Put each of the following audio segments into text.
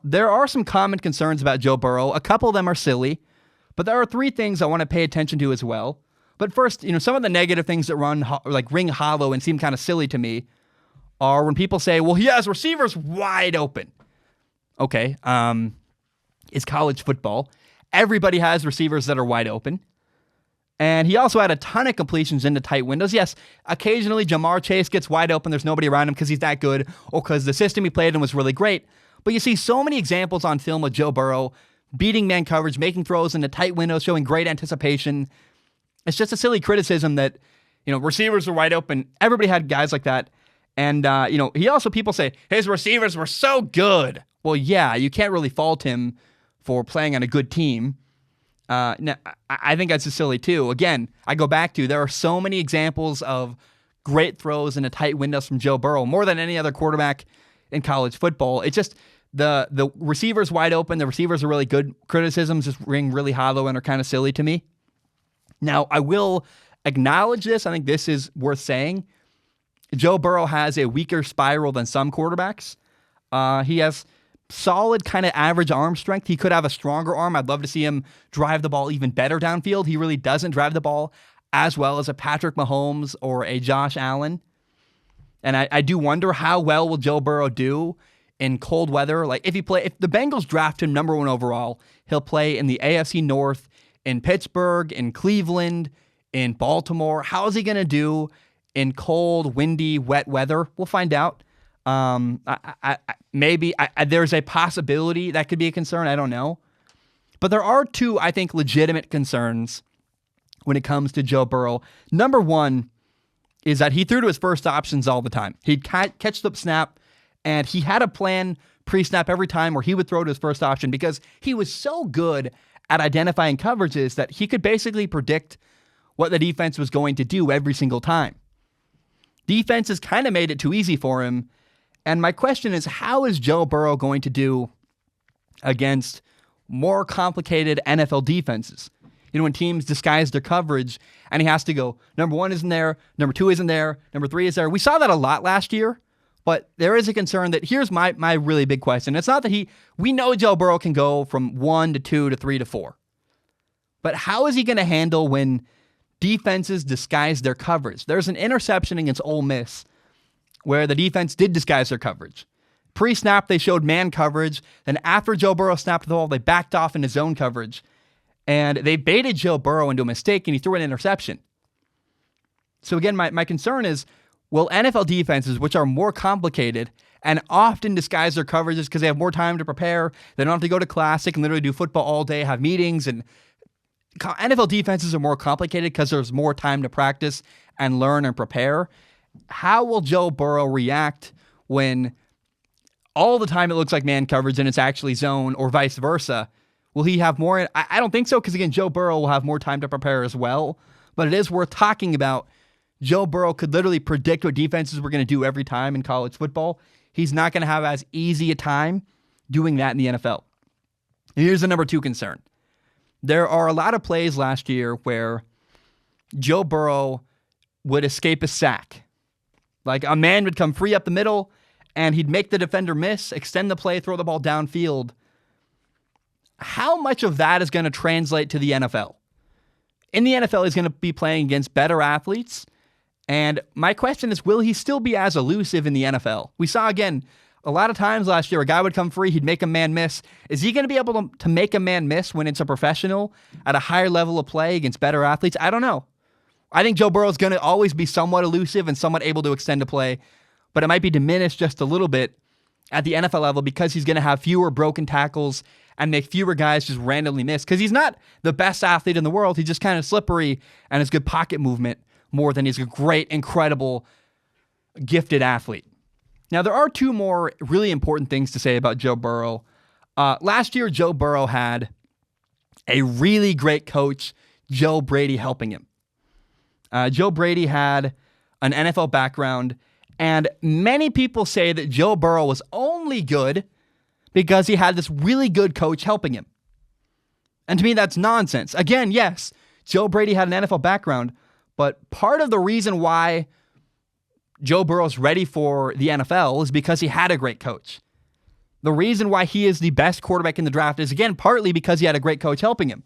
There are some common concerns about Joe Burrow. A couple of them are silly, but there are three things I want to pay attention to as well. But first, some of the negative things that ring hollow and seem kind of silly to me are when people say, well, he has receivers wide open. Okay, it's college football. Everybody has receivers that are wide open. And he also had a ton of completions into tight windows. Yes, occasionally Jamar Chase gets wide open. There's nobody around him because he's that good or because the system he played in was really great. But you see so many examples on film of Joe Burrow beating man coverage, making throws into tight windows, showing great anticipation. It's just a silly criticism that, receivers are wide open. Everybody had guys like that. And, people say, his receivers were so good. Well, yeah, you can't really fault him for playing on a good team. Now, I think that's just silly too. Again, I go back to there are so many examples of great throws into tight windows from Joe Burrow, more than any other quarterback in college football. It's just the receivers wide open. The receivers are really good. Criticisms just ring really hollow and are kind of silly to me. Now, I will acknowledge this. I think this is worth saying. Joe Burrow has a weaker spiral than some quarterbacks. He has solid kind of average arm strength. He could have a stronger arm. I'd love to see him drive the ball even better downfield. He really doesn't drive the ball as well as a Patrick Mahomes or a Josh Allen. And I do wonder how well will Joe Burrow do in cold weather. Like if the Bengals draft him number 1 overall, he'll play in the AFC North, in Pittsburgh, in Cleveland, in Baltimore. How is he going to do in cold, windy, wet weather? We'll find out. Maybe there's a possibility that could be a concern. I don't know. But there are two, I think, legitimate concerns when it comes to Joe Burrow. Number one is that he threw to his first options all the time. He'd catch the snap, and he had a plan pre-snap every time where he would throw to his first option because he was so good at identifying coverages that he could basically predict what the defense was going to do every single time. Defenses kind of made it too easy for him. And my question is, how is Joe Burrow going to do against more complicated NFL defenses? When teams disguise their coverage and he has to go, number 1 isn't there, number 2 isn't there, number 3 is there. We saw that a lot last year, but there is a concern that here's my really big question. It's not that we know Joe Burrow can go from 1 to 2 to 3 to 4. But how is he going to handle when defenses disguise their coverage? There's an interception against Ole Miss where the defense did disguise their coverage. Pre-snap, they showed man coverage. Then after Joe Burrow snapped the ball, they backed off into zone coverage. And they baited Joe Burrow into a mistake, and he threw an interception. So again, my concern is, will NFL defenses, which are more complicated and often disguise their coverages because they have more time to prepare, they don't have to go to class, they can literally do football all day, have meetings, and NFL defenses are more complicated because there's more time to practice and learn and prepare. How will Joe Burrow react when all the time it looks like man coverage and it's actually zone, or vice versa? Will he have more? I don't think so, because again, Joe Burrow will have more time to prepare as well. But it is worth talking about. Joe Burrow could literally predict what defenses were going to do every time in college football. He's not going to have as easy a time doing that in the NFL. And here's the number 2 concern. There are a lot of plays last year where Joe Burrow would escape a sack. Like a man would come free up the middle, and he'd make the defender miss, extend the play, throw the ball downfield. How much of that is going to translate to the NFL? In the NFL, he's going to be playing against better athletes. And my question is, will he still be as elusive in the NFL? We saw, again, a lot of times last year, a guy would come free, he'd make a man miss. Is he going to be able to make a man miss when it's a professional at a higher level of play against better athletes? I don't know. I think Joe Burrow is going to always be somewhat elusive and somewhat able to extend a play, but it might be diminished just a little bit at the NFL level because he's going to have fewer broken tackles and make fewer guys just randomly miss. Because he's not the best athlete in the world. He's just kind of slippery and has good pocket movement more than he's a great, incredible, gifted athlete. Now, there are 2 more really important things to say about Joe Burrow. Last year, Joe Burrow had a really great coach, Joe Brady, helping him. Joe Brady had an NFL background, and many people say that Joe Burrow was only good because he had this really good coach helping him. And to me, that's nonsense. Again, yes, Joe Brady had an NFL background, but part of the reason why Joe Burrow's ready for the NFL is because he had a great coach. The reason why he is the best quarterback in the draft is, again, partly because he had a great coach helping him.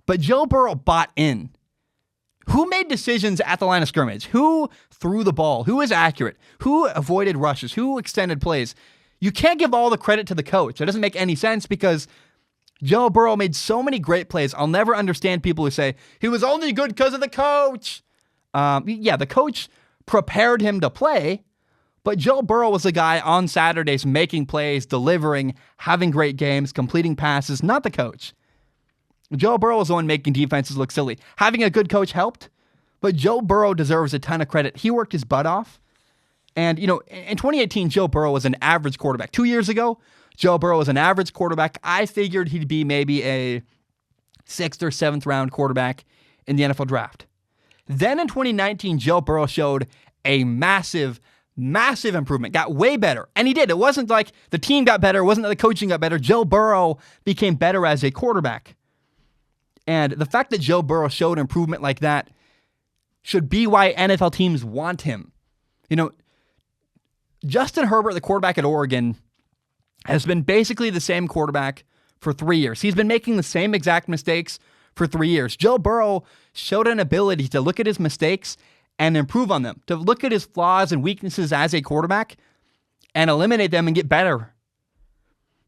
But Joe Burrow bought in. Who made decisions at the line of scrimmage? Who threw the ball? Who was accurate? Who avoided rushes? Who extended plays? You can't give all the credit to the coach. It doesn't make any sense because Joe Burrow made so many great plays. I'll never understand people who say, he was only good because of the coach. Yeah, the coach prepared him to play, but Joe Burrow was the guy on Saturdays making plays, delivering, having great games, completing passes, not the coach. Joe Burrow was the one making defenses look silly. Having a good coach helped, but Joe Burrow deserves a ton of credit. He worked his butt off. And, in 2018, Joe Burrow was an average quarterback. 2 years ago, Joe Burrow was an average quarterback. I figured he'd be maybe a 6th or 7th round quarterback in the NFL draft. Then in 2019, Joe Burrow showed a massive improvement, got way better. And he did. It wasn't like the team got better. It wasn't that the coaching got better. Joe Burrow became better as a quarterback. And the fact that Joe Burrow showed improvement like that should be why NFL teams want him. Justin Herbert, the quarterback at Oregon, has been basically the same quarterback for 3 years. He's been making the same exact mistakes for 3 years. Joe Burrow showed an ability to look at his mistakes and improve on them, to look at his flaws and weaknesses as a quarterback and eliminate them and get better.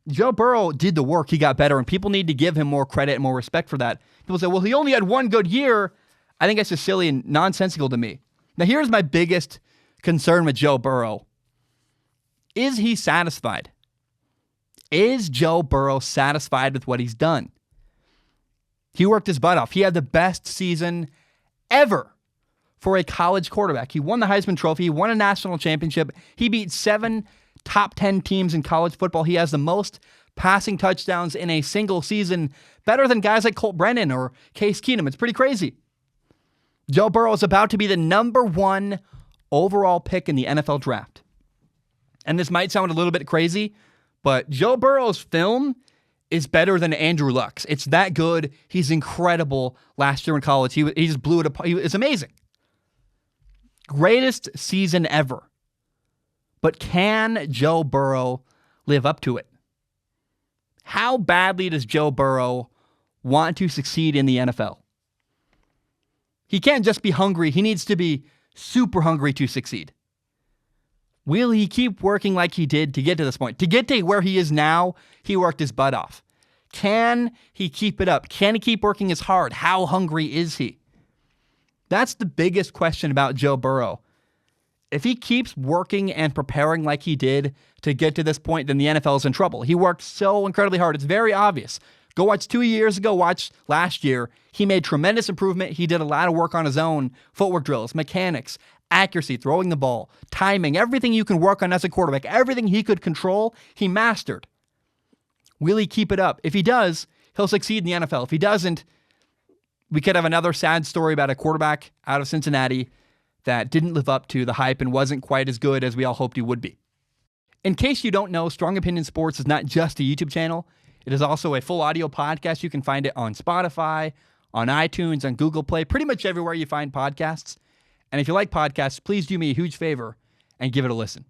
Joe Burrow did the work. He got better, and people need to give him more credit and more respect for that. People say, well, he only had one good year. I think that's just silly and nonsensical to me. Now, here's my biggest concern with Joe Burrow. Is he satisfied? Is Joe Burrow satisfied with what he's done? He worked his butt off. He had the best season ever for a college quarterback. He won the Heisman Trophy. He won a national championship. He beat 7 top 10 teams in college football. He has the most passing touchdowns in a single season, better than guys like Colt Brennan or Case Keenum. It's pretty crazy. Joe Burrow is about to be the number 1 overall pick in the NFL draft. And this might sound a little bit crazy, but Joe Burrow's film is better than Andrew Luck's. It's that good. He's incredible. Last year in college, he just blew it apart. It's amazing. Greatest season ever. But can Joe Burrow live up to it? How badly does Joe Burrow want to succeed in the NFL? He can't just be hungry. He needs to be super hungry to succeed. Will he keep working like he did to get to this point? To get to where he is now, he worked his butt off. Can he keep it up? Can he keep working as hard? How hungry is he? That's the biggest question about Joe Burrow. If he keeps working and preparing like he did to get to this point, then the NFL is in trouble. He worked so incredibly hard. It's very obvious. Go watch 2 years ago, watch last year. He made tremendous improvement. He did a lot of work on his own. Footwork drills, mechanics, accuracy, throwing the ball, timing, everything you can work on as a quarterback, everything he could control, he mastered. Will he keep it up? If he does, he'll succeed in the NFL. If he doesn't, we could have another sad story about a quarterback out of Cincinnati that didn't live up to the hype and wasn't quite as good as we all hoped he would be. In case you don't know, Strong Opinion Sports is not just a YouTube channel. It is also a full audio podcast. You can find it on Spotify, on iTunes, on Google Play, pretty much everywhere you find podcasts. And if you like podcasts, please do me a huge favor and give it a listen.